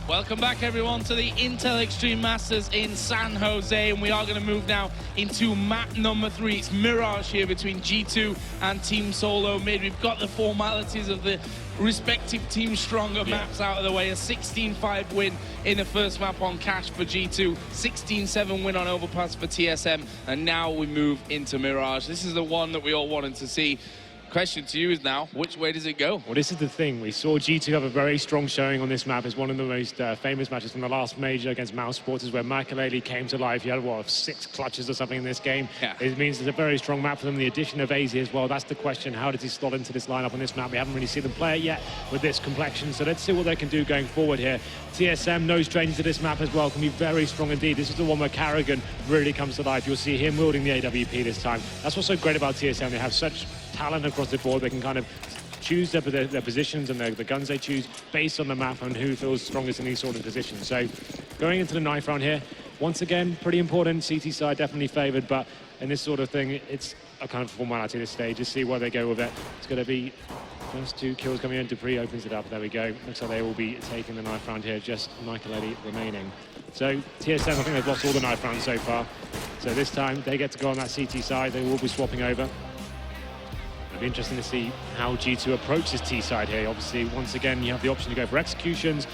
Welcome back, everyone, to the Intel Extreme Masters in San Jose, and we are going to move now into map number 3. It's Mirage here between G2 and Team SoloMid. We've got the formalities of the respective Team Stronger maps out of the way. A 16-5 win in the first map on Cash for G2, 16-7 win on Overpass for TSM, and now we move into Mirage. This is the one that we all wanted to see. Question to you is now, which way does it go? Well, this is the thing. We saw G2 have a very strong showing on this map. It's one of the most famous matches from the last major against Mouse Sports, is where Michael came to life. He had, what, 6 clutches or something in this game. Yeah. It means it's a very strong map for them. The addition of AZ as well, that's the question. How does he slot into this lineup on this map? We haven't really seen them play it yet with this complexion, so let's see what they can do going forward here. TSM, no stranger to this map as well, can be very strong indeed. This is the one where Carrigan really comes to life. You'll see him wielding the AWP this time. That's what's so great about TSM. They have such talent across the board. They can kind of choose their positions and the guns they choose based on the map and who feels strongest in these sort of positions. So going into the knife round here, once again, pretty important. CT side definitely favoured, but in this sort of thing, it's a kind of formality at this stage. Just see where they go with it. It's going to be first 2 kills coming in. Dupree opens it up. There we go. Looks like they will be taking the knife round here. Just Michael remaining. So TSM, I think they've lost all the knife rounds so far. So this time they get to go on that CT side. They will be swapping over. It'll be interesting to see how G2 approaches T side here. Obviously, once again, you have the option to go for executions.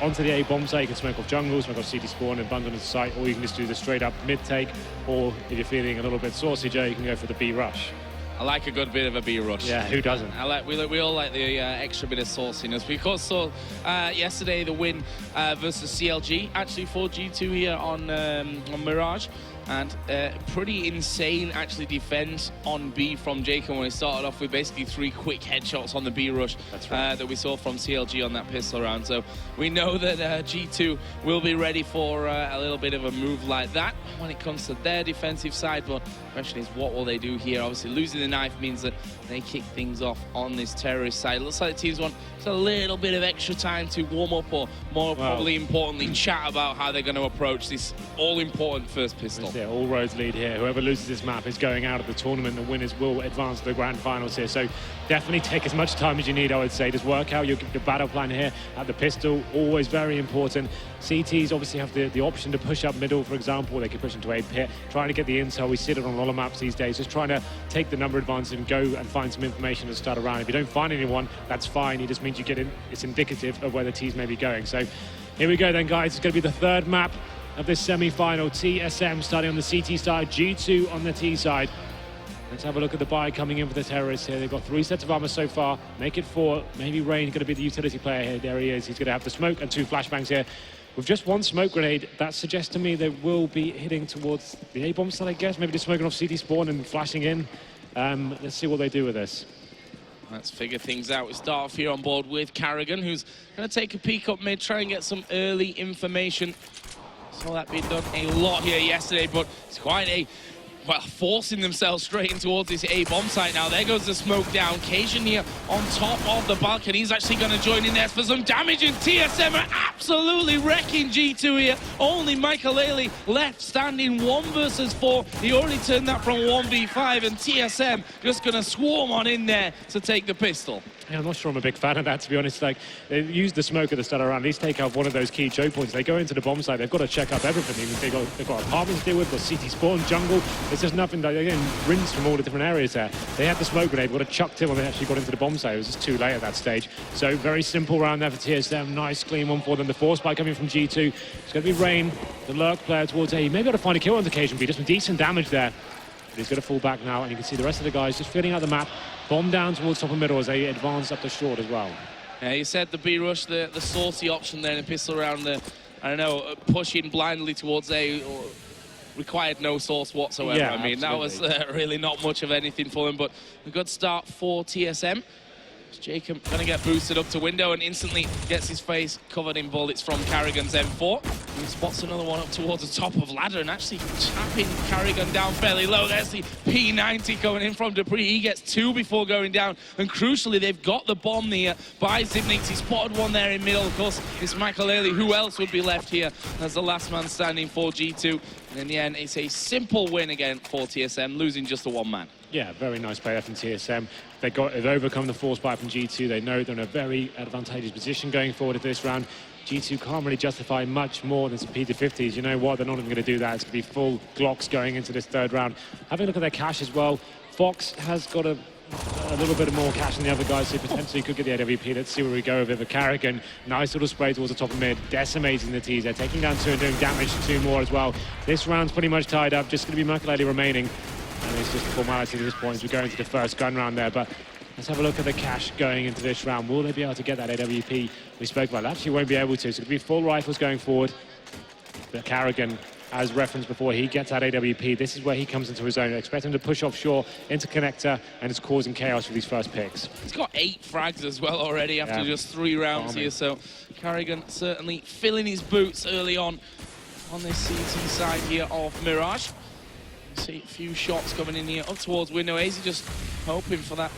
Onto the A bomb site, you can smoke off jungle, smoke off CT spawn and bundle into site, or you can just do the straight up mid take, or if you're feeling a little bit saucy, Joe, you can go for the B rush. I like a good bit of a B rush. Yeah, who doesn't? We all like the extra bit of sauciness. We of course saw yesterday the win versus CLG, actually for G2 here on Mirage. And pretty insane, actually, defense on B from Jacob when he started off with basically 3 quick headshots on the B rush. That's right. That we saw from CLG on that pistol round. So we know that G2 will be ready for a little bit of a move like that when it comes to their defensive side. But the question is, what will they do here? Obviously, losing the knife means that they kick things off on this terrorist side. It looks like the teams want just a little bit of extra time to warm up, or more probably importantly, chat about how they're going to approach this all-important first pistol. Yeah, all roads lead here. Whoever loses this map is going out of the tournament. The winners will advance to the grand finals here. So definitely take as much time as you need, I would say. Just work out your battle plan here at the pistol. Always very important. CTs obviously have the option to push up middle, for example. They can push into A pit, trying to get the intel. We see it on a lot of maps these days. Just trying to take the number advantage and go and find some information to start around. If you don't find anyone, that's fine. It just means you get in. It's indicative of where the T's may be going. So here we go then, guys. It's going to be the 3rd map of this semi-final. TSM starting on the CT side, G2 on the T side. Let's have a look at the buy coming in for the terrorists here. They've got 3 sets of armor so far. Make it 4. Maybe Rain going to be the utility player here. There he is. He's going to have the smoke and 2 flashbangs here. With just 1 smoke grenade, that suggests to me they will be hitting towards the A-bomb side, I guess. Maybe just smoking off CT spawn and flashing in. Let's see what they do with this. Let's figure things out. We start off here on board with Carrigan, who's going to take a peek up mid, try and get some early information. Saw that being done a lot here yesterday, but it's quite a, well, forcing themselves straight in towards this A-bomb site now. There goes the smoke down. Cajun here on top of the balcony. He's actually going to join in there for some damage, and TSM are absolutely wrecking G2 here. Only Michael left standing 1 versus 4. He already turned that from 1v5, and TSM just going to swarm on in there to take the pistol. Yeah, I'm not sure I'm a big fan of that, to be honest. Like, they use the smoke at the start around. These take out one of those key choke points. They go into the bomb site. They've got to check up everything. They've got apartments to deal with, got CT spawn, jungle. There's just nothing that, again, rinsed from all the different areas there. They had the smoke grenade, would have chucked him when they actually got into the bomb site. It was just too late at that stage. So very simple round there for TSM. Nice, clean one for them. The force spike coming from G2. It's going to be Rain, the lurk player towards A. Maybe got to find a kill on occasion, but just some decent damage there. But he's going to fall back now, and you can see the rest of the guys just filling out the map. Bomb down towards top and middle as they advance up the short as well. Yeah, you said the B-rush, the saucy option there in a pistol round, I don't know, pushing blindly towards A, required no source whatsoever. Yeah, I mean, absolutely. that was really not much of anything for him, but a good start for TSM. Jacob going to get boosted up to window and instantly gets his face covered in bullets from Carrigan's M4. He spots another one up towards the top of ladder and actually tapping Carrigan down fairly low. There's the P90 coming in from Dupree. He gets 2 before going down. And crucially, they've got the bomb here by Zibnix. He spotted one there in middle. Of course, it's Michael. Who else would be left here as the last man standing for G2? And in the end, it's a simple win again for TSM, losing just the 1 man. Yeah, very nice play there from TSM. They've overcome the force buy from G2. They know they're in a very advantageous position going forward at this round. G2 can't really justify much more than some P250s. You know what? They're not even going to do that. It's going to be full Glocks going into this third round. Having a look at their cash as well. Fox has got a little bit more cash than the other guys, so potentially could get the AWP. Let's see where we go with it. The Carrigan, nice little spray towards the top of mid, decimating the T's. They're taking down 2 and doing damage to 2 more as well. This round's pretty much tied up. Just going to be Makaleli remaining. And it's just a formality at this point as we go into the first gun round there. But let's have a look at the cash going into this round. Will they be able to get that AWP we spoke about? They actually won't be able to. So it'll be full rifles going forward. The Carrigan, as referenced before, he gets that AWP. This is where he comes into his own. Expect him to push offshore into connector, and it's causing chaos with these first picks. He's got 8 frags as well already after just 3 rounds here. So Carrigan certainly filling his boots early on this CT side here of Mirage. See a few shots coming in here up towards window. AZ just hoping for that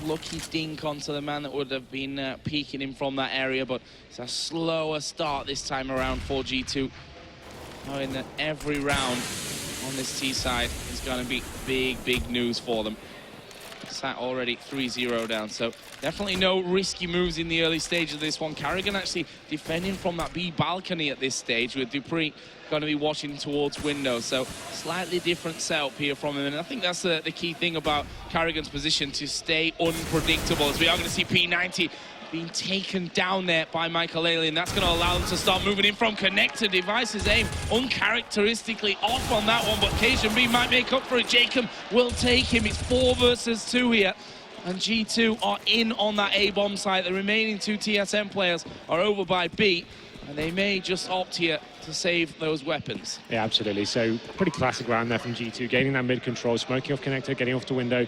lucky dink onto the man that would have been peeking him from that area, but it's a slower start this time around for G2. Knowing that every round on this T side is going to be big news for them. Sat already 3-0 down, so definitely no risky moves in the early stage of this one. Carrigan actually defending from that B balcony at this stage, with Dupree going to be watching towards window, so slightly different setup here from him, and I think that's the key thing about Carrigan's position, to stay unpredictable, as we are going to see P90 being taken down there by Makaleli, and that's going to allow them to start moving in from connector. Device's aim uncharacteristically off on that one, but KSMB might make up for it. Jacob will take him. It's 4 versus 2 here, and G2 are in on that A-bomb site. The remaining 2 TSM players are over by B, and they may just opt here to save those weapons. Yeah, absolutely. So pretty classic round there from G2, gaining that mid control, smoking off connector, getting off the window,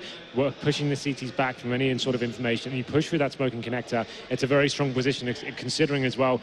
pushing the CTs back from any sort of information, and you push through that smoking connector. It's a very strong position, considering as well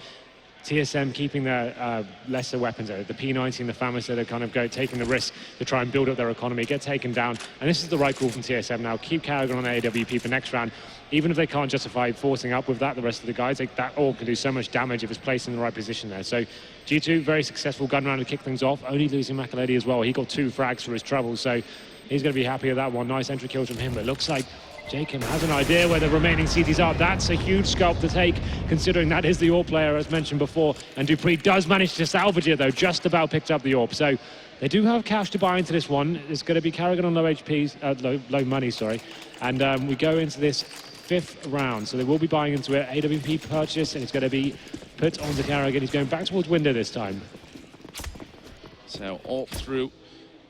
TSM keeping their lesser weapons, the P90 and the FAMAS, that are kind of taking the risk to try and build up their economy, get taken down, and this is the right call from TSM now. Keep Carrigan on AWP for next round. Even if they can't justify forcing up with that, the rest of the guys, that all can do so much damage if it's placed in the right position there. So G2, very successful gun round to kick things off, only losing Makaleli as well. He got 2 frags for his trouble, so he's going to be happy with that one. Nice entry kills from him, but it looks like Jacob has an idea where the remaining CTs are. That's a huge scalp to take, considering that is the AWP player, as mentioned before, and Dupree does manage to salvage it, though, just about picked up the AWP. So they do have cash to buy into this one. It's going to be Carrigan on low HPs, low money, sorry, and we go into this 5th round, so they will be buying into it. AWP purchase, and it's going to be put onto Carrigan. He's going back towards window this time. So AWP through.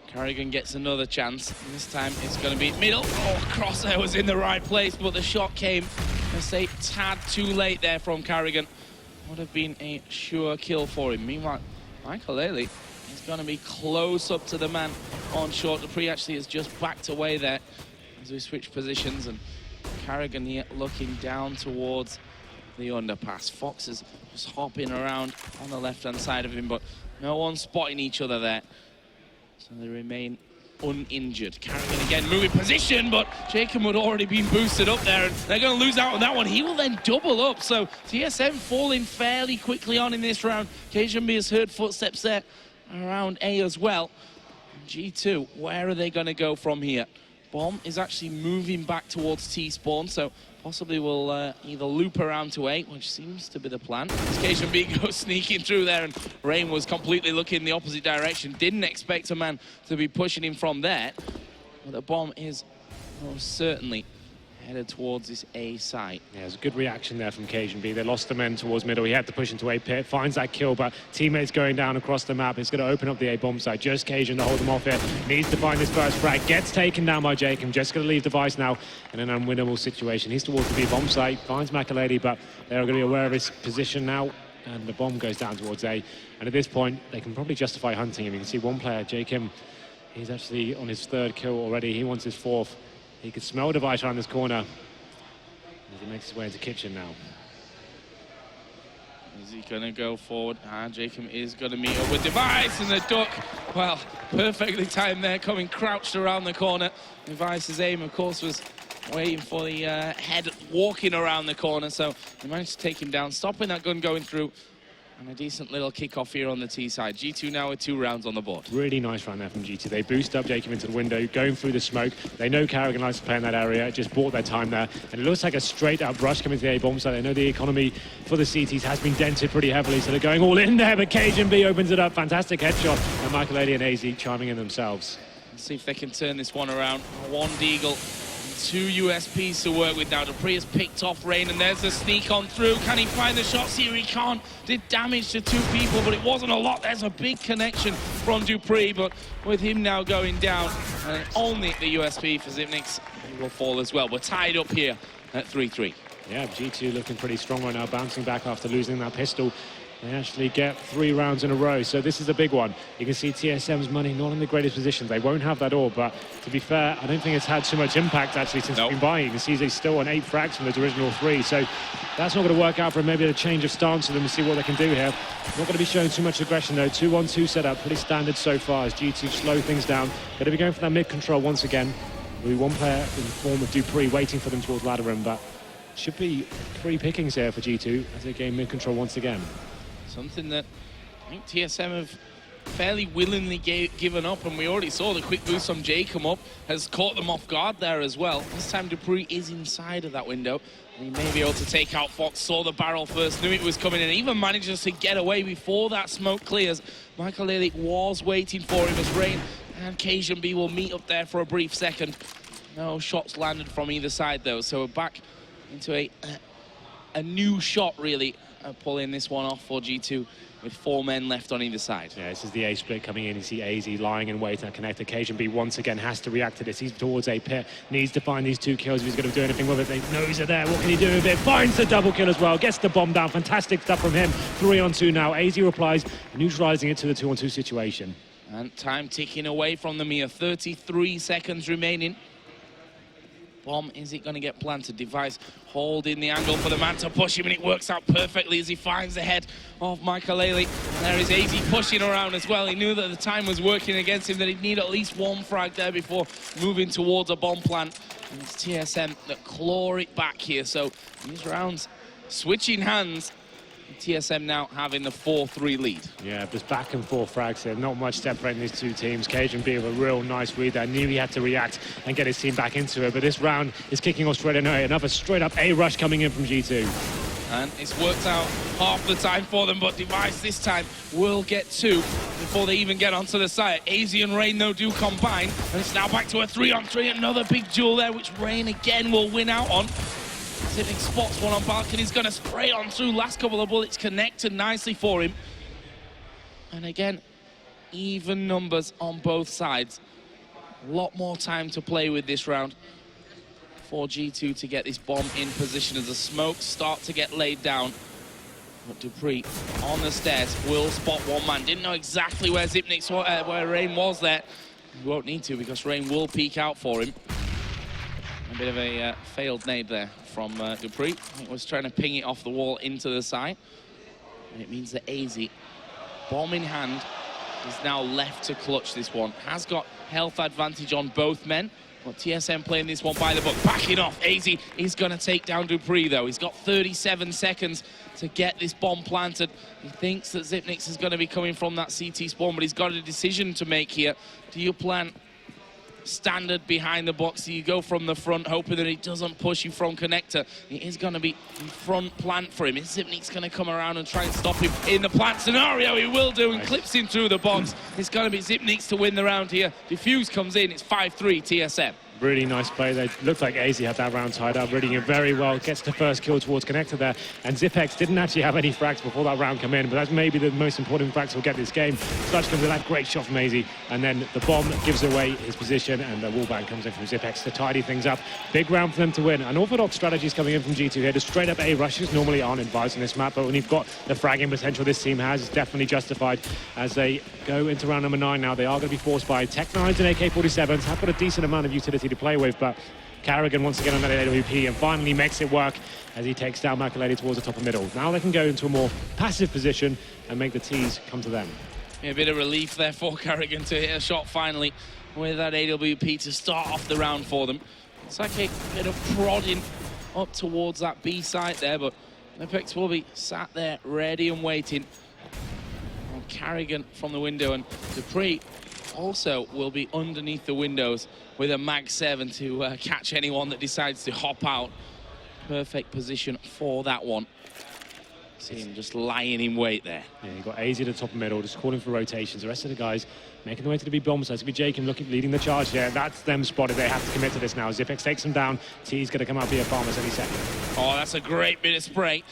Carrigan gets another chance. This time it's going to be middle. Oh, crosshair was in the right place, but the shot came, let's say, tad too late there from Carrigan. Would have been a sure kill for him. Meanwhile, Makaleli is going to be close up to the man on short. Dupree actually has just backed away there as we switch positions, and Carrigan here looking down towards the underpass. Fox is just hopping around on the left-hand side of him, but no one's spotting each other there. So they remain uninjured. Carrigan again moving position, but Jacob had already been boosted up there, and they're going to lose out on that one. He will then double up, so TSM falling fairly quickly on in this round. KSMB has heard footsteps there around A as well. G2, where are they going to go from here? Bomb is actually moving back towards T-spawn, so possibly will either loop around to A, which seems to be the plan. KSMB goes sneaking through there, and Rain was completely looking the opposite direction. Didn't expect a man to be pushing him from there, but the bomb is most certainly headed towards this A site. Yeah, there's a good reaction there from KSMB. They lost the men towards middle. He had to push into A pit, finds that kill, but teammates going down across the map. It's going to open up the A bomb site. Just Cajun to hold them off here. Needs to find his first frag. Gets taken down by Jacob. Just going to leave Device now in an unwinnable situation. He's towards the B bomb site, finds Makaleli, but they're going to be aware of his position now, and the bomb goes down towards A. And at this point, they can probably justify hunting him. You can see one player, Jacob, he's actually on his 3rd kill already. He wants his 4th. He could smell Device around this corner as he makes his way into kitchen now. Is he going to go forward? Jacob is going to meet up with Device, and the duck, well, perfectly timed there, coming crouched around the corner. Device's aim, of course, was waiting for the head walking around the corner, so he managed to take him down, stopping that gun going through. And a decent little kickoff here on the T side. G2 now with 2 rounds on the board. Really nice round there from G2. They boost up Jacob into the window, going through the smoke. They know Carrigan likes to play in that area. It just bought their time there. And it looks like a straight-up rush coming to the A-bomb side. They know the economy for the CTs has been dented pretty heavily, so they're going all in there. But Cajun B opens it up. Fantastic headshot. And Michael Lady and AZ chiming in themselves. Let's see if they can turn this one around. 1 Deagle. 2 USPs to work with now. Dupree has picked off Rain, and there's the sneak on through. Can he find the shots here? He can't. Did damage to 2 people, but it wasn't a lot. There's a big connection from Dupree, but with him now going down, and only the USP for Zipnix, he will fall as well. We're tied up here at 3-3. Yeah, G2 looking pretty strong right now, bouncing back after losing that pistol. They actually get 3 rounds in a row, so this is a big one. You can see TSM's money not in the greatest position. They won't have that all, but to be fair, I don't think it's had too much impact actually since it's been buying. You can see he's still on 8 frags from those original 3, so that's not going to work out for him. Maybe a change of stance for them to see what they can do here. Not going to be showing too much aggression though. 2-1-2 setup, pretty standard so far as G2 slow things down. Going to be going for that mid control once again. There'll be 1 player in the form of Dupree waiting for them towards ladder room, but should be 3 pickings here for G2 as they gain mid control once again. Something that I think TSM have fairly willingly given up, and we already saw the quick boost from Jay come up, has caught them off guard there as well. This time Dupree is inside of that window, and he may be able to take out Fox. Saw the barrel first, knew it was coming, and even manages to get away before that smoke clears. Michael Lely was waiting for him as Rain and Cajun B will meet up there for a brief second. No shots landed from either side though, so we're back into a new shot really. Pulling this one off for G2 with 4 men left on either side. Yeah, this is the A split coming in. You see AZ lying in wait and connect. Occasion B once again has to react to this. He's towards A pit, needs to find these 2 kills if he's going to do anything with it. They know he's there. What can he do with it? Finds the double kill as well. Gets the bomb down. Fantastic stuff from him. 3-on-2 now. AZ replies, neutralizing it to the 2-on-2 situation. And time ticking away from them here. 33 seconds remaining. Bomb, is it going to get planted? Device holding the angle for the man to push him, and it works out perfectly as he finds the head of Michael Lely. There is AZ pushing around as well. He knew that the time was working against him, that he'd need at least 1 frag there before moving towards a bomb plant. And it's TSM that claw it back here. So these rounds switching hands. TSM now having the 4-3 lead. Yeah, there's back and forth frags here. Not much separating these 2 teams. Cajun B with a real nice read there. Knew he had to react and get his team back into it. But this round is kicking off straight away. Another straight up A rush coming in from G2. And it's worked out half the time for them, but Device this time will get 2 before they even get onto the site. AZ and Rain, though, do combine. And it's now back to a 3-on-3. Another big duel there, which Rain again will win out on. Zipnix spots one on balcony. He's going to spray on through. Last couple of bullets connected nicely for him. And again, even numbers on both sides. A lot more time to play with this round for G2 to get this bomb in position as the smokes start to get laid down. But Dupree on the stairs will spot 1 man. Didn't know exactly where Zipnix, where Rain was there. He won't need to because Rain will peek out for him. A bit of a failed nade there from Dupree. He was trying to ping it off the wall into the side. And it means that AZ, bomb in hand, is now left to clutch this one. Has got health advantage on both men, but TSM playing this one by the book. Backing off, AZ is going to take down Dupree though. He's got 37 seconds to get this bomb planted. He thinks that Zipnix is going to be coming from that CT spawn, but he's got a decision to make here. Do you plant standard behind the box? Do you go from the front, hoping that it doesn't push you from connector? It is going to be front plant for him. Is Zipnix going to come around and try and stop him in the plant scenario? He will do, and clips him through the box. It's going to be Zipnix to win the round here. Diffuse comes in. It's 5-3 TSM. Really nice play. They looked like AZ had that round tied up, reading it very well. Gets the first kill towards connector there. And Zipex didn't actually have any frags before that round come in, but that's maybe the most important frags will get this game. Such comes with that great shot from AZ, and then the bomb gives away his position, and the wallbang comes in from Zipex to tidy things up. Big round for them to win. Unorthodox strategies coming in from G2 here. The straight up A rushes normally aren't advised on this map, but when you've got the fragging potential this team has, it's definitely justified as they go into round number 9 now. They are going to be forced by Tech-9s and AK-47s. Have got a decent amount of utility to play with, but Carrigan once again on that AWP and finally makes it work as he takes down Makaleli towards the top of middle. Now they can go into a more passive position and make the T's come to them. Yeah, a bit of relief there for Carrigan to hit a shot finally with that AWP to start off the round for them. It's like a bit of prodding up towards that B site there, but Apex will be sat there ready and waiting. Carrigan from the window, and Dupree also will be underneath the windows with a Mag 7 to catch anyone that decides to hop out. Perfect position for that one. See him just lying in wait there. Yeah, you've got AZ at the top of middle, just calling for rotations. The rest of the guys making their way to the B bomb side. It's going to be Jacob leading the charge here. That's them spotted. They have to commit to this now. Zipex takes them down. T's going to come out via Farmers any second. Oh, that's a great bit of spray.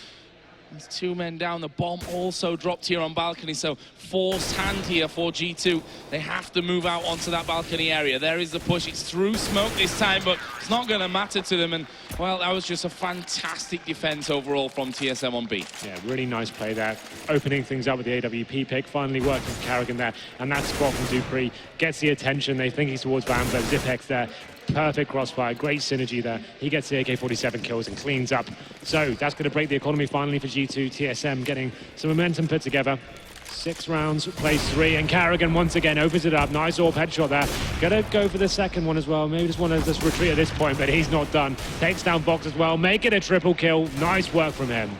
There's 2 men down. The bomb also dropped here on balcony, so forced hand here for G2. They have to move out onto that balcony area. There is the push. It's through smoke this time, but it's not going to matter to them. And, well, that was just a fantastic defense overall from TSM on B. Yeah, really nice play there. Opening things up with the AWP pick. Finally working for Carrigan there. And that spot from Dupree gets the attention. They think he's towards Van, but Zipex there. Perfect crossfire, great synergy there. He gets the AK-47 kills and cleans up. So that's going to break the economy finally for G2. TSM getting some momentum put together. 6 rounds, plays 3, and Carrigan once again opens it up. Nice AWP headshot there. Gonna go for the second one as well. Maybe just want to just retreat at this point, but he's not done. Takes down Box as well, make it a triple kill. Nice work from him.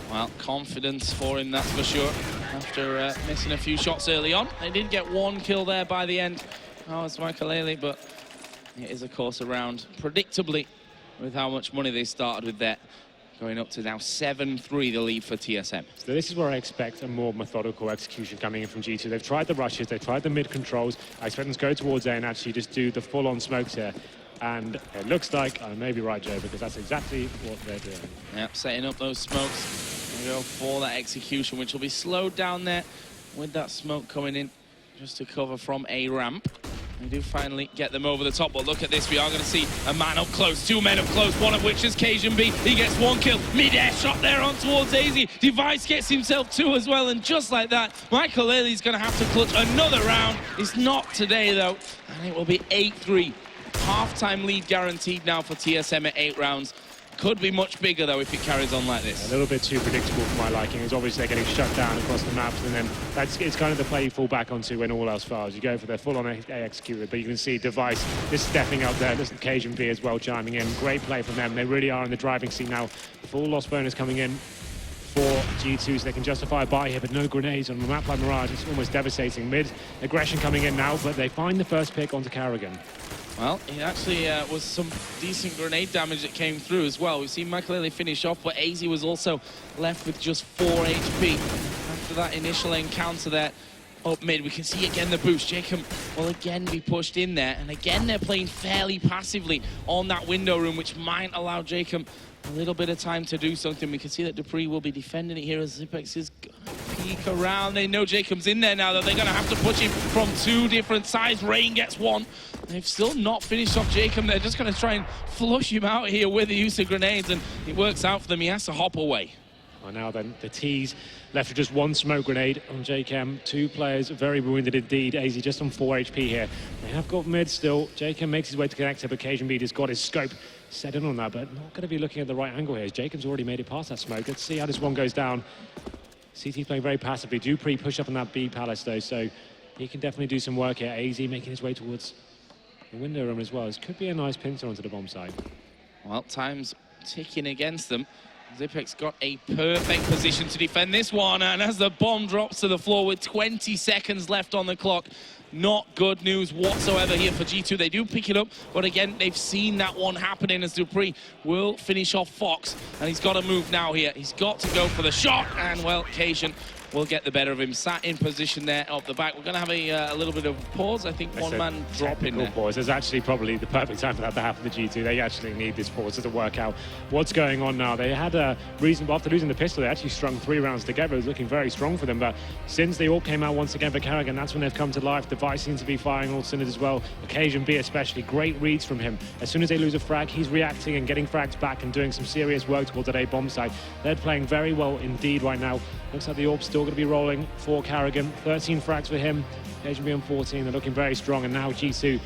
Well, confidence for him, that's for sure. After missing a few shots early on. They did get 1 kill there by the end. Oh, it's Michael, but it is, of course, around predictably with how much money they started with that. Going up to now 7-3, the lead for TSM. So this is where I expect a more methodical execution coming in from G2. They've tried the rushes, they've tried the mid controls. I expect them to go towards A and actually just do the full-on smokes here. And it looks like, I may be right, Joe, because that's exactly what they're doing. Yep, setting up those smokes. And go for that execution, which will be slowed down there with that smoke coming in just to cover from A ramp. We do finally get them over the top, but look at this. We are going to see a man up close, 2 men up close, one of which is Cajun B. He gets 1 kill. Mid-air shot there on towards AZ. Device gets himself 2 as well, and just like that, Michael Lely's going to have to clutch another round. It's not today, though, and it will be 8-3. Half-time lead guaranteed now for TSM at 8 rounds. Could be much bigger, though, if it carries on like this. A little bit too predictable for my liking. It's obviously they're getting shut down across the maps, and then it's kind of the play you fall back onto when all else fails. You go for their full-on A executor, but you can see Device just stepping up there. Listen, Cajun B as well chiming in. Great play from them. They really are in the driving seat now. Full loss bonus coming in for G2, so they can justify a buy here, but no grenades on a map like Mirage. It's almost devastating. Mid aggression coming in now, but they find the first pick onto Carrigan. Well, it actually was some decent grenade damage that came through as well. We've seen Michael finish off, but AZ was also left with just 4 HP. After that initial encounter there up mid, we can see again the boost. Jacob will again be pushed in there, and again they're playing fairly passively on that window room, which might allow Jacob a little bit of time to do something. We can see that Dupree will be defending it here as Zipex is going to peek around. They know Jacob's in there now, that they're going to have to push him from 2 different sides. Rain gets 1. They've still not finished off Jacob. They're just going to try and flush him out here with the use of grenades, and it works out for them. He has to hop away. Well, now then, the T's left with just 1 smoke grenade on JChem. 2 players very wounded indeed. AZ just on 4 HP here. They have got mid still. JChem makes his way to connect up. Occasion Beat has got his scope set in on that, but not going to be looking at the right angle here. Jacob's already made it past that smoke. Let's see how this one goes down. CT's playing very passively. Dupree push up on that B palace though, so he can definitely do some work here. AZ making his way towards the window room as well. This could be a nice pincer onto the bomb side. Well, time's ticking against them. Zipex got a perfect position to defend this one, and as the bomb drops to the floor with 20 seconds left on the clock, not good news whatsoever here for G2. They do pick it up, but again, they've seen that one happening as Dupree will finish off Fox, and he's got to move now here. He's got to go for the shot, and well, Cajun will get the better of him. Sat in position there up the back. We're going to have a little bit of pause. I think one man drop in there. Pause. It's actually probably the perfect time for that to happen to G2. They actually need this pause to work out what's going on now. They had a reason, after losing the pistol, they actually strung 3 rounds together. It was looking very strong for them, but since they all came out once again for Carrigan, that's when they've come to life. Device seems to be firing all cylinders as well. Occasion B especially, great reads from him. As soon as they lose a frag, he's reacting and getting frags back and doing some serious work towards that A bomb site. They're playing very well indeed right now. Looks like the AWP's still going to be rolling for Carrigan. 13 frags for him. Occasion B on 14. They're looking very strong. And now G2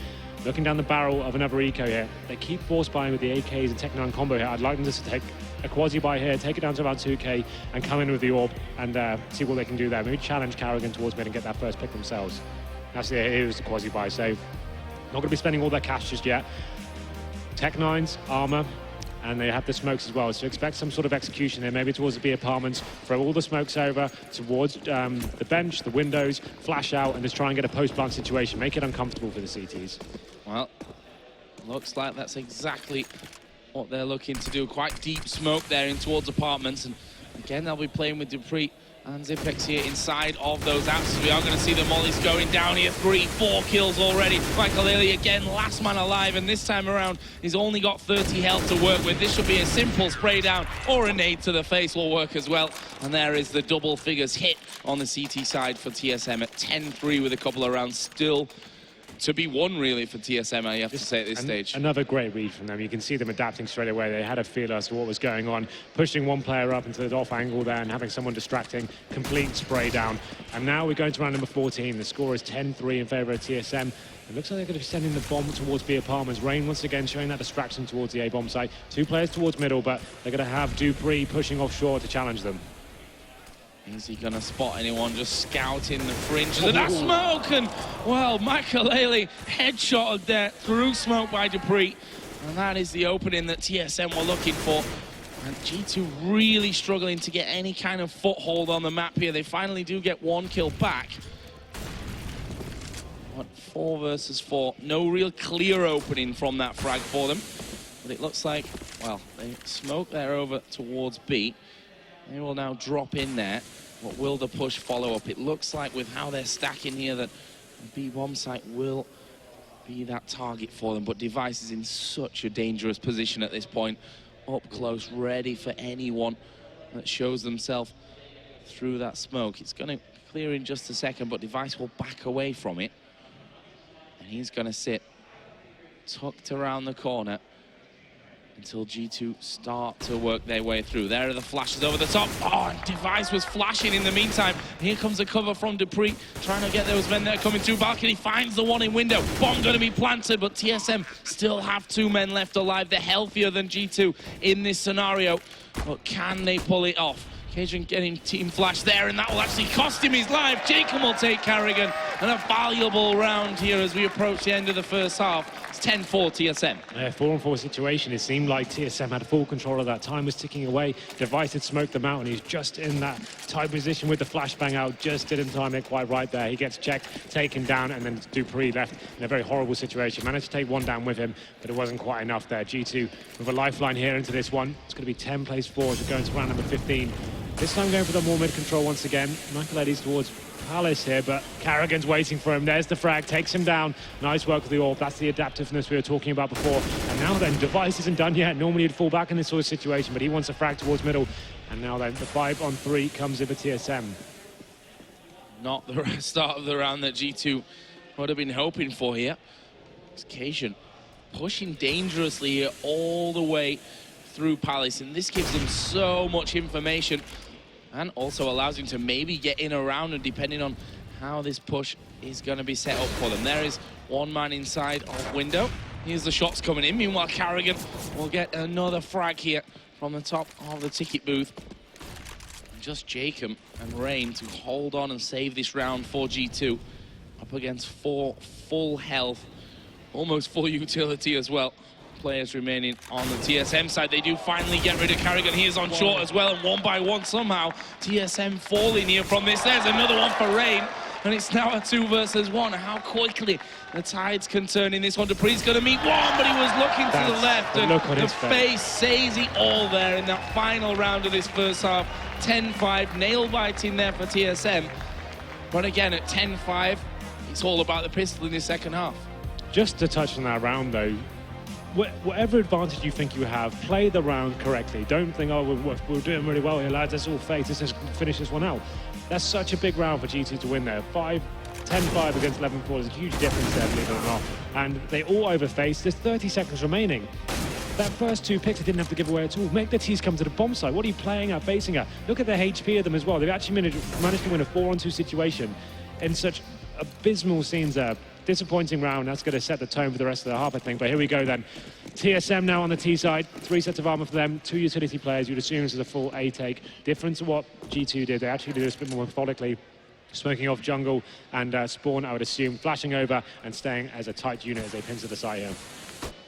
looking down the barrel of another eco here. They keep force buying with the AKs and Tech 9 combo here. I'd like them to take a quasi buy here, take it down to about 2k, and come in with the AWP and see what they can do there. Maybe challenge Carrigan towards mid and get that first pick themselves. That's here's the quasi buy. So not going to be spending all their cash just yet. Tech 9s, armor, and they have the smokes as well. So expect some sort of execution there, maybe towards the B apartments. Throw all the smokes over towards the bench, the windows, flash out, and just try and get a post-plant situation. Make it uncomfortable for the CTs. Well, looks like that's exactly what they're looking to do. Quite deep smoke there in towards apartments, and again they'll be playing with dupreeh and Zipex here inside of those apps. We are going to see the mollies going down here. 3-4 kills already. Makelele again, last man alive, and this time around he's only got 30 health to work with. This should be a simple spray down, or a nade to the face will work as well. And there is the double figures hit on the CT side for TSM at 10-3 with a couple of rounds still to be won, really, for TSM, I have to say, at this stage. Another great read from them. You can see them adapting straight away. They had a feel as to what was going on, pushing one player up into the off angle there and having someone distracting, complete spray down. And now we're going to round number 14. The score is 10-3 in favour of TSM. It looks like they're going to be sending the bomb towards B apartments. Rain once again showing that distraction towards the A bomb site. 2 players towards middle, but they're going to have dupreeh pushing offshore to challenge them. Is he going to spot anyone just scouting the fringes of that smoke? And, well, Makelele headshotted there through smoke by dupreeh. And that is the opening that TSM were looking for. And G2 really struggling to get any kind of foothold on the map here. They finally do get 1 kill back. What, 4 versus 4. No real clear opening from that frag for them. But it looks like, well, they smoke there over towards B. They will now drop in there. What will the push follow up? It looks like with how they're stacking here that the B bomb site will be that target for them. But Device is in such a dangerous position at this point. Up close, ready for anyone that shows themselves through that smoke. It's going to clear in just a second, but Device will back away from it. And he's going to sit tucked around the corner until G2 start to work their way through. There are the flashes over the top. Oh, and Device was flashing in the meantime. Here comes the cover from dupreeh, trying to get those men that are coming through balcony. Finds the one in window. Bomb going to be planted, but TSM still have 2 men left alive. They're healthier than G2 in this scenario. But can they pull it off? Cajun getting team flash there, and that will actually cost him his life. Jacob will take Carrigan, and a valuable round here as we approach the end of the first half. It's 10-4 TSM. 4-on-4 situation. It seemed like TSM had full control of that. Time was ticking away. Device had smoked them out, and he's just in that tight position with the flashbang out. Just didn't time it quite right there. He gets checked, taken down, and then dupreeh left in a very horrible situation. Managed to take 1 down with him, but it wasn't quite enough there. G2 with a lifeline here into this one. It's going to be 10 plays forward. We're going to round number 15. This time going for the more mid-control once again. Makelele's towards Palace here, but Carrigan's waiting for him. There's the frag, takes him down. Nice work with the AWP. That's the adaptiveness we were talking about before. And now then, Device isn't done yet. Normally he'd fall back in this sort of situation, but he wants a frag towards middle. And now then, the 5-on-3 comes in for TSM. Not the start of the round that G2 would have been hoping for here. It's Cajun pushing dangerously here all the way through Palace, and this gives them so much information and also allows him to maybe get in around, and depending on how this push is going to be set up for them. There is 1 man inside of window. Here's the shots coming in. Meanwhile, Carrigan will get another frag here from the top of the ticket booth. And just Jacob and Rain to hold on and save this round for G2. Up against 4 full health, almost full utility as well. Players remaining on the TSM side. They do finally get rid of Carrigan. He is on short as well, and 1 by 1 somehow TSM falling here from this. There's another one for Rain, and it's now a 2 versus 1. How quickly the tides can turn in this one. dupreeh's going to meet 1, but he was looking to the left, and the face says it all there in that final round of this first half. 10-5, nail biting there for TSM, but again at 10-5 it's all about the pistol in the second half. Just to touch on that round though, whatever advantage you think you have, play the round correctly. Don't think, oh, we're doing really well here, lads. Let's all face. Let's just finish this one out. That's such a big round for G2 to win there. 10-5 against 11-4 is a huge difference there, believe it or not. And they all overface. There's 30 seconds remaining. That first 2 picks they didn't have to give away at all. Make the T's come to the bomb site. What are you playing at, facing at? Look at the HP of them as well. They've actually managed to win a 4-on-2 situation in such abysmal scenes there. Disappointing round. That's going to set the tone for the rest of the half, I think. But here we go then. TSM now on the T side. 3 sets of armor for them. 2 utility players. You'd assume this is a full A take. Different to what G2 did. They actually did this a bit more methodically. Smoking off jungle and spawn, I would assume. Flashing over and staying as a tight unit as they pin to the side here.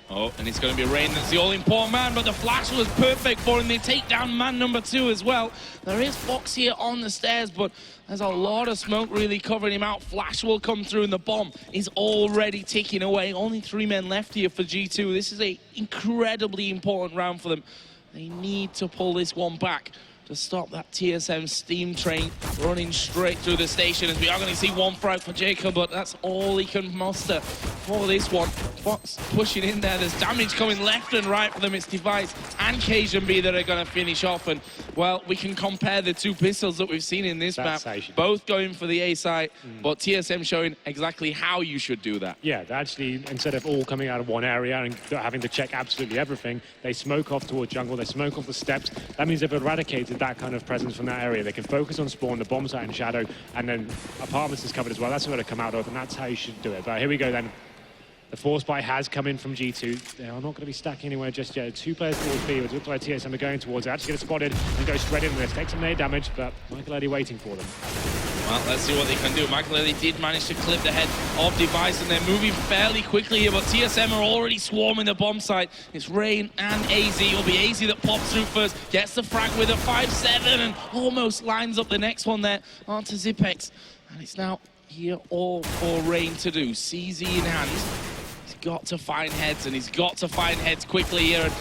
Oh, and it's going to be Rain that's the all-important man, but the flash was perfect for him. They take down man number 2 as well. There is Fox here on the stairs, but there's a lot of smoke really covering him out. Flash will come through, and the bomb is already ticking away. Only 3 men left here for G2. This is an incredibly important round for them. They need to pull this one back to stop that TSM steam train running straight through the station, as we are going to see 1 frag for Jacob, but that's all he can muster for this one. Fox pushing in there. There's damage coming left and right for them. It's Device and Cajun B that are going to finish off, and well, we can compare the 2 pistols that we've seen in this map, both going for the A site, but TSM showing exactly how you should do that. Yeah, actually, instead of all coming out of one area and having to check absolutely everything, they smoke off towards jungle, they smoke off the steps. That means they've eradicated that kind of presence from that area. They can focus on spawn, the bomb site and shadow, and then apartments is covered as well. That's where they come out of, and that's how you should do it. But here we go then. The force buy has come in from G2. They are not going to be stacking anywhere just yet. 2 players towards B, which looks like TSM are going towards it. Actually get spotted and go straight into this. Take some nade damage, but Michael Eddy waiting for them. Well, let's see what they can do. Michael Eddy did manage to clip the head of Device, and they're moving fairly quickly here, but TSM are already swarming the bomb site. It's Rain and AZ. It'll be AZ that pops through first, gets the frag with a 5-7, and almost lines up the next one there onto Zipex. And it's now here all for Rain to do. CZ in hand. He's got to find heads, and he's got to find heads quickly here. And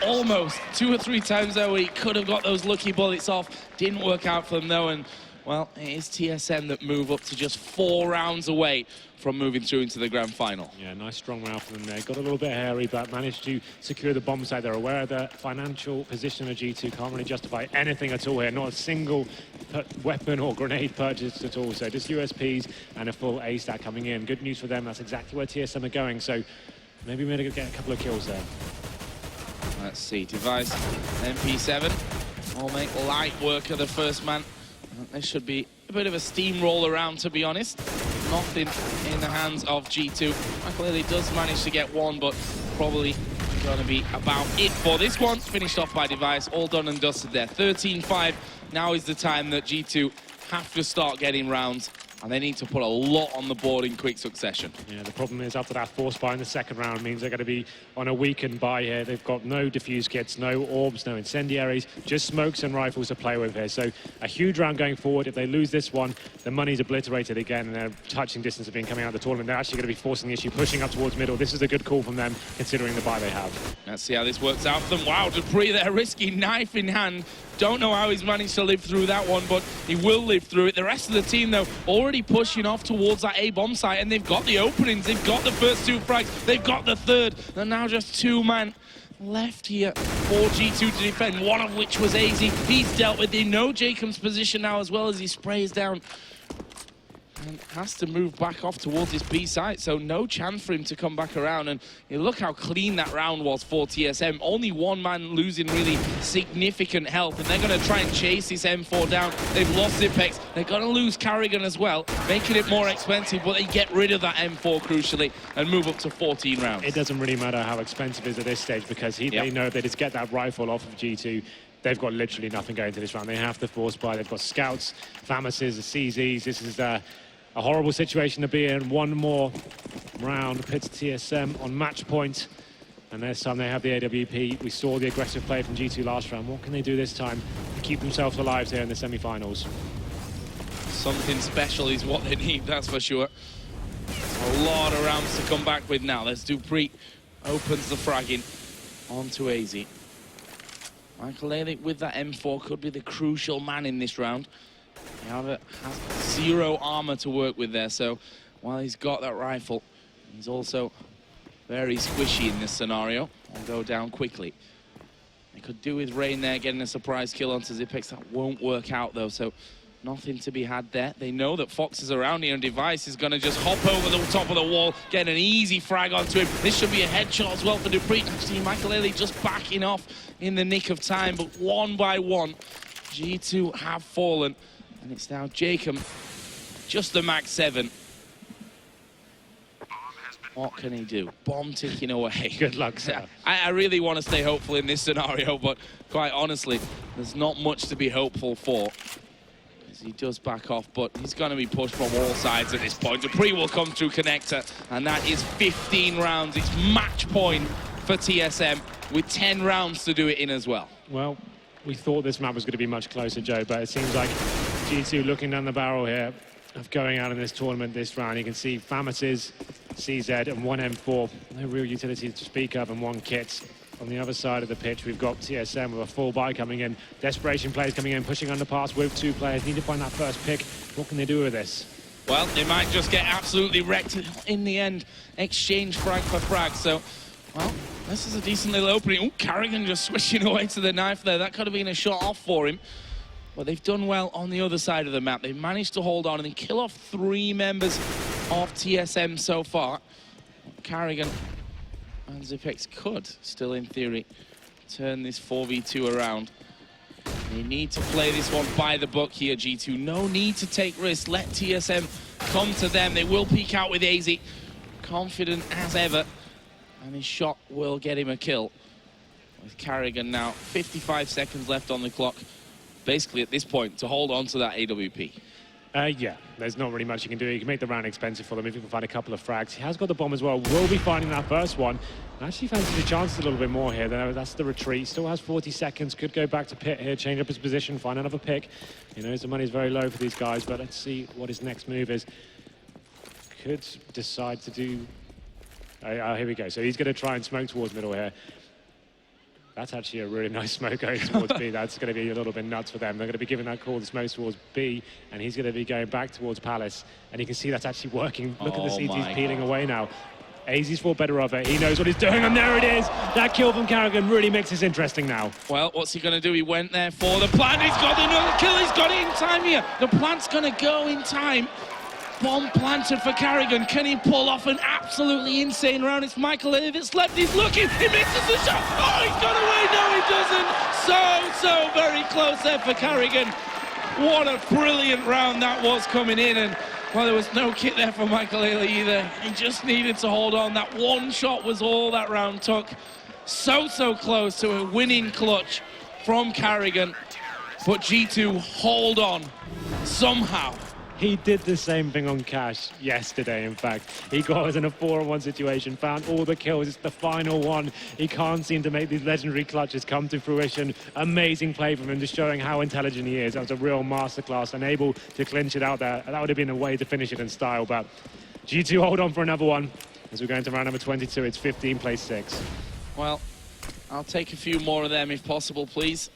almost 2 or 3 times there where he could have got those lucky bullets off. Didn't work out for them though, and well, it is TSM that move up to just 4 rounds away from moving through into the grand final. Yeah, nice strong round for them there. Got a little bit hairy, but managed to secure the bomb site. They're aware of the financial position of G2. Can't really justify anything at all here. Not a single weapon or grenade purchased at all. So just USPs and a full A stack coming in. Good news for them. That's exactly where TSM are going. So maybe we're going to get a couple of kills there. Let's see. Device, MP7. Will make light work of the first man. This should be a bit of a steamroll around, to be honest. Nothing in the hands of G2. Michael Eddy does manage to get 1, but probably going to be about it for this one. Finished off by Device, all done and dusted there. 13-5. Now is the time that G2 have to start getting rounds, and they need to put a lot on the board in quick succession. Yeah, the problem is after that force buy in the second round means they're going to be on a weakened buy here. They've got no diffuse kits, no orbs, no incendiaries, just smokes and rifles to play with here. So a huge round going forward. If they lose this one, the money's obliterated again, and their touching distance of being coming out of the tournament. They're actually going to be forcing the issue, pushing up towards middle. This is a good call from them, considering the buy they have. Let's see how this works out for them. Wow, Dupree there, risky knife in hand. Don't know how he's managed to live through that one, but he will live through it. The rest of the team, though, already pushing off towards that A bomb site, and they've got the openings. They've got the first 2 frags. They've got the third. They're now just 2 man left here for G2 to defend, one of which was AZ. He's dealt with. They know Jacob's position now, as well as he sprays down and has to move back off towards his B site, so no chance for him to come back around. And you look how clean that round was for TSM. Only 1 man losing really significant health, and they're going to try and chase this M4 down. They've lost Zipex. They're going to lose Carrigan as well, making it more expensive, but they get rid of that M4 crucially and move up to 14 rounds. It doesn't really matter how expensive it is at this stage, because they know if they just get that rifle off of G2, they've got literally nothing going to this round. They have to force buy. They've got scouts, FAMASes, CZs. This is a horrible situation to be in. 1 more round pits TSM on match point, and this time they have the AWP. We saw the aggressive play from G2 last round. What can they do this time to keep themselves alive here in the semi-finals? Something special is what they need, that's for sure. A lot of rounds to come back with now. Let's Dupree opens the fragging onto AZ. Michael Eddy with that M4 could be the crucial man in this round. He has 0 armor to work with there, so while he's got that rifle, he's also very squishy in this scenario. Will go down quickly. They could do with Rain there, getting a surprise kill onto Zipex. That won't work out though, so nothing to be had there. They know that Fox is around here, and Device is going to just hop over the top of the wall, get an easy frag onto him. This should be a headshot as well for Dupree. Actually, Michael Eddy just backing off in the nick of time, but 1 by 1, G2 have fallen. And it's now Jacob, just the max 7. What can he do? Bomb ticking away. Good luck, sir. I really want to stay hopeful in this scenario, but quite honestly, there's not much to be hopeful for, as he does back off, but he's going to be pushed from all sides at this point. Dupree will come through connector, and that is 15 rounds. It's match point for TSM with 10 rounds to do it in as well. Well, we thought this map was going to be much closer, Joe, but it seems like G2 looking down the barrel here of going out in this tournament this round. You can see Famas's, CZ, and one M4. No real utility to speak of, and one kit. On the other side of the pitch, we've got TSM with a full buy coming in. Desperation players coming in, pushing underpass with 2 players. Need to find that first pick. What can they do with this? Well, they might just get absolutely wrecked in the end. Exchange frag for frag. So, well, this is a decent little opening. Oh, Carrigan just switching away to the knife there. That could have been a shot off for him. But they've done well on the other side of the map. They've managed to hold on and then kill off 3 members of TSM so far. Carrigan and Zipex could still, in theory, turn this 4v2 around. They need to play this one by the book here, G2. No need to take risks. Let TSM come to them. They will peek out with AZ. Confident as ever. And his shot will get him a kill. With Carrigan now, 55 seconds left on the clock. Basically, at this point, to hold on to that AWP. Yeah, there's not really much you can do. You can make the round expensive for them if you can find a couple of frags. He has got the bomb as well. Will be finding that first one. I actually fancy the chances a little bit more here. That's the retreat. Still has 40 seconds. Could go back to pit here, change up his position, find another pick. He knows the money's very low for these guys, but let's see what his next move is. Could decide to do... here we go. So he's going to try and smoke towards middle here. That's actually a really nice smoke going towards B. That's going to be a little bit nuts for them. They're going to be giving that call to smoke towards B, and he's going to be going back towards Palace. And you can see that's actually working. Look at the CTs peeling away now. AZ's thought better of it. He knows what he's doing, and there it is. That kill from Carrigan really makes this interesting now. Well, what's he going to do? He went there for the plant. He's got another kill. He's got it in time here. The plant's going to go in time. Bomb planted for Carrigan. Can he pull off an absolutely insane round? It's Michael that's left. He's looking. He misses the shot. Oh, he's got away. No, he doesn't. So very close there for Carrigan. What a brilliant round that was coming in. And, well, there was no kit there for Michael either. He just needed to hold on. That one shot was all that round took. So close to a winning clutch from Carrigan. But G2 hold on somehow. He did the same thing on Cash yesterday, in fact. He got us in a 4-on-1 situation, found all the kills. It's the final one. He can't seem to make these legendary clutches come to fruition. Amazing play from him, just showing how intelligent he is. That was a real masterclass and able to clinch it out there. That would have been a way to finish it in style, but G2 hold on for another one. As we go into round number 22, it's 15 plays 6. Well, I'll take a few more of them if possible, please.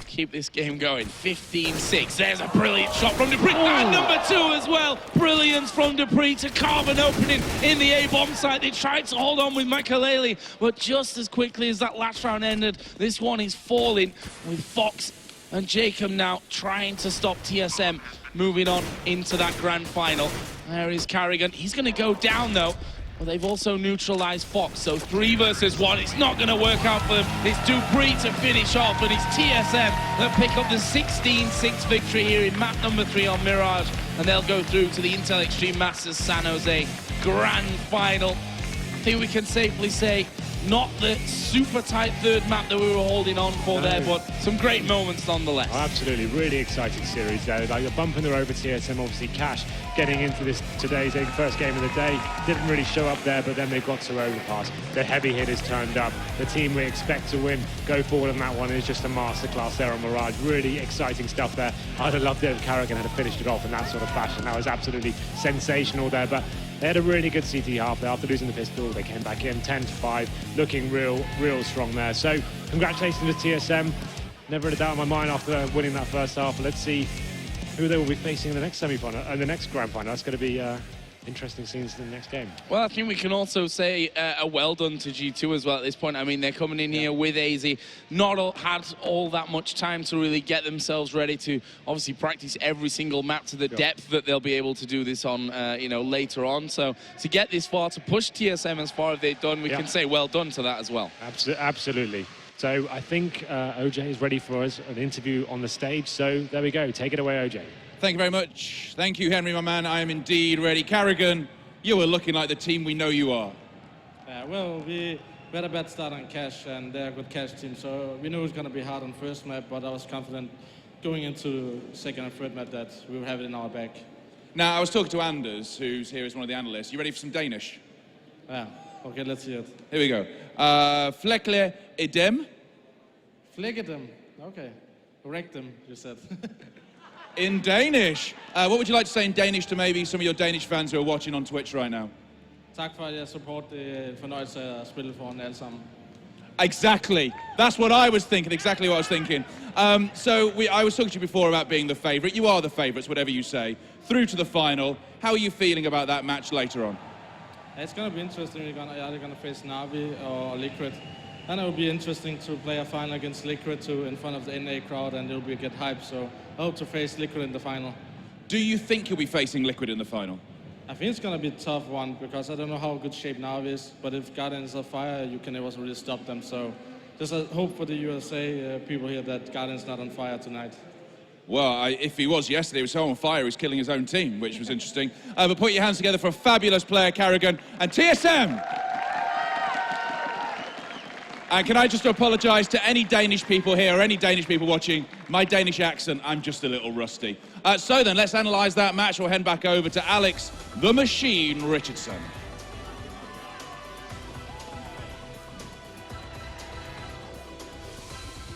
Keep this game going. 15-6. There's a brilliant shot from Dupree. And number 2 as well. Brilliance from Dupree to carve an opening in the A-bomb site. They tried to hold on with Makaleli, but just as quickly as that last round ended, this one is falling with Fox and Jacob now trying to stop TSM moving on into that grand final. There is Carrigan. He's going to go down, though. Well, they've also neutralized Fox, so 3 versus 1. It's not going to work out for them. It's Dupree to finish off, but it's TSM that pick up the 16-6 victory here in map number 3 on Mirage, and they'll go through to the Intel Extreme Masters San Jose Grand Final. I think we can safely say not the super tight third map that we were holding on for there, but some great moments nonetheless. Oh, absolutely, really exciting series there. Like a bump in the road for TSM, obviously Cash getting into this today's first game of the day. Didn't really show up there, but then they got to overpass. The heavy hitters turned up. The team we expect to win go forward on that one. It's just a masterclass there on Mirage. Really exciting stuff there. I'd have loved it if Carrigan had finished it off in that sort of fashion. That was absolutely sensational there, but they had a really good CT half there. After losing the pistol, they came back in 10-5, looking real strong there. So congratulations to TSM. Never had a doubt in my mind after winning that first half. Let's see who they will be facing in the next semi-final and the next grand final. That's going to be interesting scenes in the next game. Well, I think we can also say a well done to G2 as well at this point. I mean, they're coming in here with AZ, not had all that much time to really get themselves ready to obviously practice every single map to the depth that they'll be able to do this on, later on. So to get this far, to push TSM as far as they've done, we can say well done to that as well. Absolutely. So I think OJ is ready for us, an interview on the stage. So there we go. Take it away, OJ. Thank you very much. Thank you, Henry, my man. I am indeed ready. Carrigan, you are looking like the team we know you are. Well, we had a bad start on Cash, and they're a good Cash team, so we knew it was going to be hard on first map, but I was confident going into second and third map that we would have it in our back. Now, I was talking to Anders, who's here as one of the analysts. You ready for some Danish? Yeah. Okay, let's hear it. Here we go. Fleckle idem. Flegedem. Okay. Correct them, you said. In Danish. What would you like to say in Danish to maybe some of your Danish fans who are watching on Twitch right now? Tak for at jeg support. Det er en fornøjelse at spille foran alle sammen. Exactly. That's what I was thinking. Exactly what I was thinking. I was talking to you before about being the favourite. You are the favourites, whatever you say. Through to the final. How are you feeling about that match later on? It's going to be interesting. We're either going to face Navi or Liquid. And it will be interesting to play a final against Liquid too in front of the NA crowd, and it'll be a good hype. So I hope to face Liquid in the final. Do you think you'll be facing Liquid in the final? I think it's going to be a tough one because I don't know how good shape Navi is. But if Guardians are fire, you can never really stop them. So just a hope for the USA people here that Guardians not on fire tonight. Well, if he was yesterday, he was so on fire, he was killing his own team, which was interesting. But put your hands together for a fabulous player, Carrigan, and TSM! And can I just apologise to any Danish people here or any Danish people watching? My Danish accent, I'm just a little rusty. So then, let's analyse that match. We'll head back over to Alex, the Machine Richardson.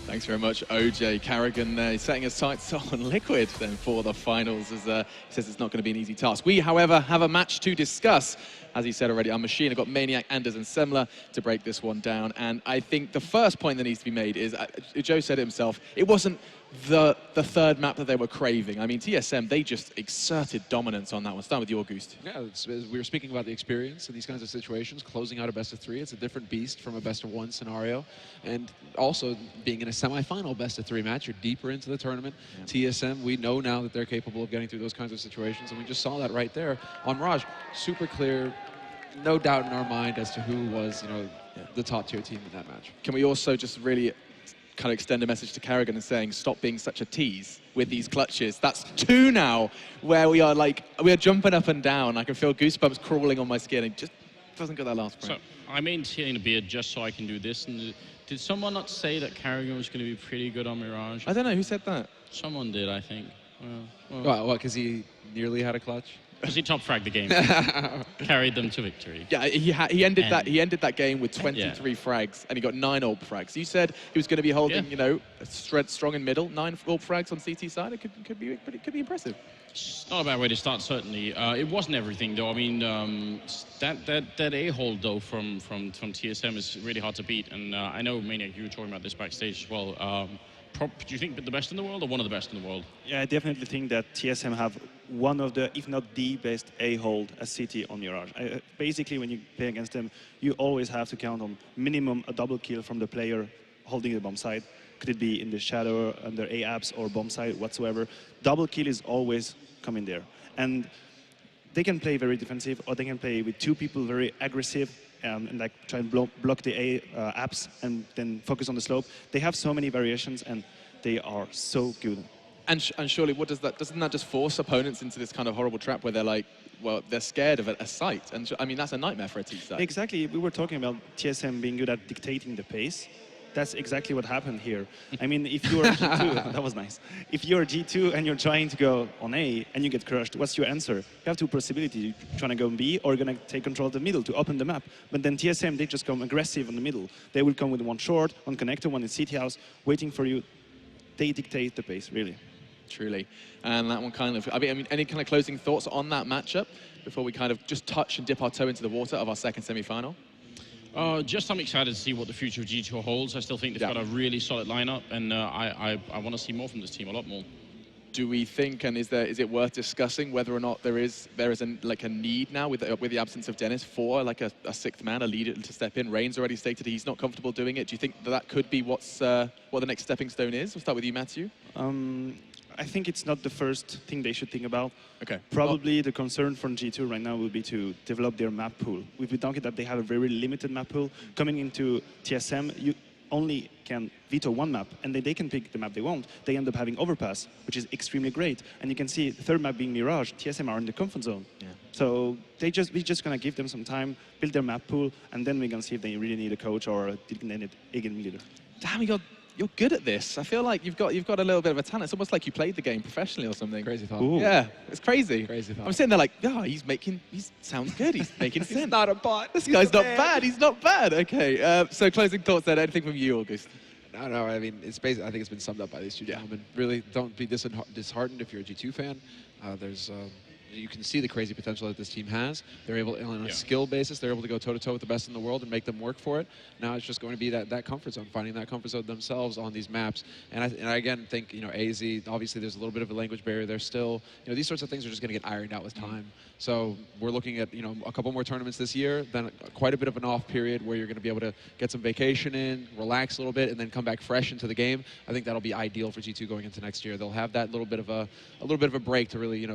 Thanks very much, OJ. Carrigan setting his sights on Liquid then for the finals, as he says it's not going to be an easy task. We, however, have a match to discuss. As he said already, our Machine have got Maniac, Anders and Semler to break this one down. And I think the first point that needs to be made is, Joe said it himself, it wasn't the third map that they were craving. I mean, TSM, they just exerted dominance on that one. Start with you, August. Yeah, we were speaking about the experience in these kinds of situations, closing out a best-of-3. It's a different beast from a best-of-1 scenario. And also, being in a semi-final best-of-3 match, you're deeper into the tournament. Yeah. TSM, we know now that they're capable of getting through those kinds of situations, and we just saw that right there on Mirage. Super clear, no doubt in our mind as to who was, the top-tier team in that match. Can we also just really kind of extend a message to Carrigan and saying, stop being such a tease with these clutches. That's 2 now, where we are jumping up and down. I can feel goosebumps crawling on my skin. It just doesn't get that last point. So I maintain a beard just so I can do this. And did someone not say that Carrigan was going to be pretty good on Mirage? I don't know, who said that? Someone did, I think. What, because he nearly had a clutch? Because he top-fragged the game. Carried them to victory. Yeah, he ended that game with 23 frags, and he got 9 AWP frags. You said he was going to be holding, strong in middle, 9 AWP frags on CT side. It could be impressive. It's not a bad way to start, certainly. It wasn't everything, though. I mean, that A-hold, though, from TSM is really hard to beat. And I know, Maniac, you were talking about this backstage as well. Do you think the best in the world or one of the best in the world? Yeah, I definitely think that TSM have one of the, if not the best A-hold as CT on Mirage. Basically, when you play against them, you always have to count on minimum a double kill from the player holding the bomb side. Could it be in the shadow, under A-apps or bomb side whatsoever. Double kill is always coming there. And they can play very defensive, or they can play with 2 people very aggressive, and like try and block the A apps and then focus on the slope. They have so many variations, and they are so good. And surely, doesn't that just force opponents into this kind of horrible trap where they're like, well, they're scared of a site? And I mean, that's a nightmare for a T side. Exactly. We were talking about TSM being good at dictating the pace. That's exactly what happened here. I mean, if you're G2, that was nice. If you're G2 and you're trying to go on A and you get crushed, what's your answer? You have 2 possibilities. You're trying to go on B, or you're going to take control of the middle to open the map. But then TSM, they just come aggressive on the middle. They will come with 1 short, 1 connector, 1 in CT house, waiting for you. They dictate the pace, really. Truly. And that one kind of, I mean, any kind of closing thoughts on that matchup before we kind of just touch and dip our toe into the water of our second semi-final? Just I'm excited to see what the future of G2 holds. I still think they've got a really solid lineup, and I want to see more from this team, a lot more. Do we think, and is it worth discussing whether or not there is a need now with the absence of Dennis for like a 6th man, a leader to step in? Reigns already stated he's not comfortable doing it. Do you think that could be what the next stepping stone is? We'll start with you, Matthew. I think it's not the first thing they should think about. Okay. Probably the concern from G2 right now would be to develop their map pool. We've been talking that they have a very limited map pool. Coming into TSM, you only can veto 1 map, and they can pick the map they want. They end up having Overpass, which is extremely great. And you can see the 3rd map being Mirage. TSM are in the comfort zone. Yeah. So we're just going to give them some time, build their map pool, and then we're going to see if they really need a coach or a designated IEM leader. Damn, we got you're good at this. I feel like you've got a little bit of a talent. It's almost like you played the game professionally or something. Crazy thought. Ooh. Yeah, it's crazy. Crazy thought. I'm sitting there like, oh, he sounds good. He's making sense. He's not a bot. This guy's not bad. He's not bad. Okay. So closing thoughts then. Anything from you, August? No, I mean, it's basically, I think it's been summed up by these two gentlemen. Really, don't be disheartened if you're a G2 fan. You can see the crazy potential that this team has. They're able, on a skill basis, they're able to go toe-to-toe with the best in the world and make them work for it. Now it's just going to be that comfort zone, finding that comfort zone themselves on these maps. And I again think, AZ, obviously there's a little bit of a language barrier. There's still, these sorts of things are just going to get ironed out with time. So we're looking at, a couple more tournaments this year, then quite a bit of an off period where you're going to be able to get some vacation in, relax a little bit, and then come back fresh into the game. I think that'll be ideal for G2 going into next year. They'll have that little bit of a break to really,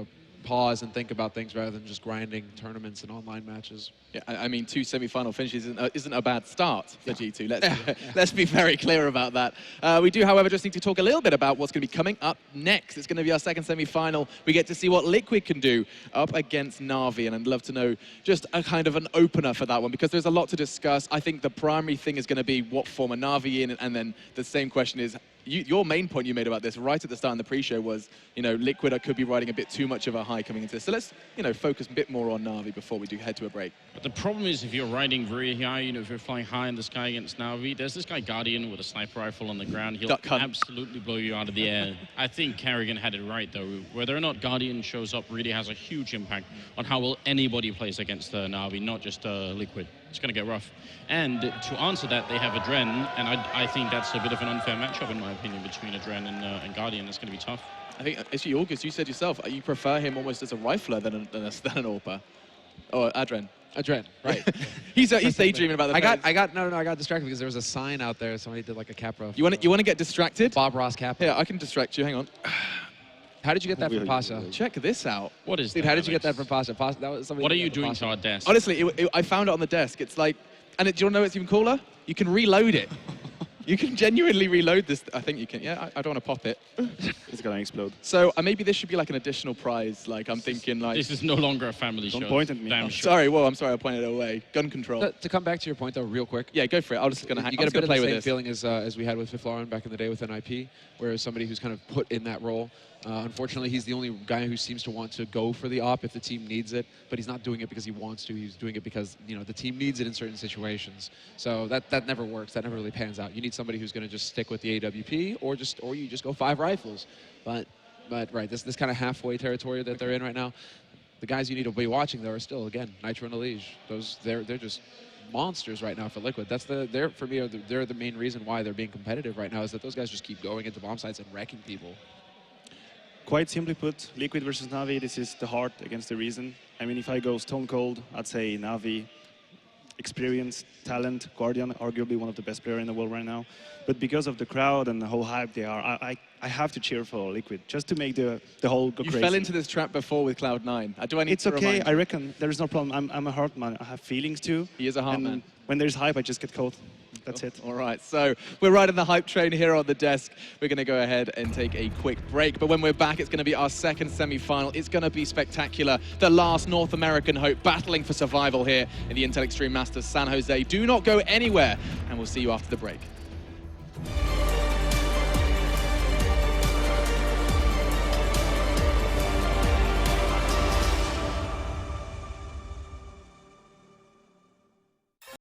pause and think about things rather than just grinding tournaments and online matches. Yeah, I mean, 2 semi-final finishes isn't a bad start for G2. Let's be very clear about that. We do, however, just need to talk a little bit about what's going to be coming up next. It's going to be our second semi-final. We get to see what Liquid can do up against Na'Vi, and I'd love to know just a kind of an opener for that one, because there's a lot to discuss. I think the primary thing is going to be what form of Na'Vi in, and then the same question is, your main point you made about this right at the start in the pre-show was, Liquid could be riding a bit too much of a high coming into this. So let's, focus a bit more on Na'Vi before we do head to a break. But the problem is if you're riding very high, if you're flying high in the sky against Na'Vi, there's this guy Guardian with a sniper rifle on the ground. He'll absolutely blow you out of the air. I think Carrigan had it right, though. Whether or not Guardian shows up really has a huge impact on how well anybody plays against Na'Vi, not just Liquid. It's going to get rough. And to answer that, they have Adren, and I think that's a bit of an unfair matchup, in my opinion, between Adren and Guardian. It's going to be tough. I think, actually, August, you said yourself, you prefer him almost as a rifler than an AWPer. Or Adren. Adren, right. he's daydreaming about the I got distracted because there was a sign out there. Somebody did like a Capra. You want to get distracted? Bob Ross Capra. Yeah, I can distract you. Hang on. How did you get that from Pasha? Check this out. What is Dude, that, how did you get that Alex? from Pasha? What are you doing to our desk? Honestly, I found it on the desk. It's like, and do you want to know what's even cooler? You can reload it. You can genuinely reload this. I think you can. Yeah, I don't want to pop it. It's gonna explode. So maybe this should be like an additional prize. Like I'm thinking like. This is no longer a family show. Don't point at me. Damn Oh, sure. Sorry, well, I'm sorry, I pointed it away. Gun control. To come back to your point though, real quick. Yeah, go for it. I was just gonna. You get a bit of play the with same this. feeling as we had with Fiflaren back in the day with NIP, where somebody who's kind of put in that role. Unfortunately, he's the only guy who seems to want to go for the op if the team needs it, but he's not doing it because he wants to. He's doing it because the team needs it in certain situations. So that never works. That never really pans out. You need somebody who's going to just stick with the AWP, or you just go 5 rifles. But right, this kind of halfway territory that they're in right now. The guys you need to be watching though are still again Nitro and Elige. They're just monsters right now for Liquid. For me, they're the main reason why they're being competitive right now, is that those guys just keep going into bomb sites and wrecking people. Quite simply put, Liquid versus Na'Vi, this is the heart against the reason. I mean, if I go stone cold, I'd say Na'Vi, experience, talent, Guardian, arguably one of the best players in the world right now. But because of the crowd and the whole hype they are, I have to cheer for Liquid, just to make the whole go crazy. You fell into this trap before with Cloud9. Do I need It's to okay, remind you? I reckon. There's no problem. I'm a heart man. I have feelings too. He is a heart man. When there's hype, I just get caught. That's it. All right, so we're riding the hype train here on the desk. We're going to go ahead and take a quick break. But when we're back, it's going to be our second semi-final. It's going to be spectacular. The last North American hope battling for survival here in the Intel Extreme Masters San Jose. Do not go anywhere, and we'll see you after the break.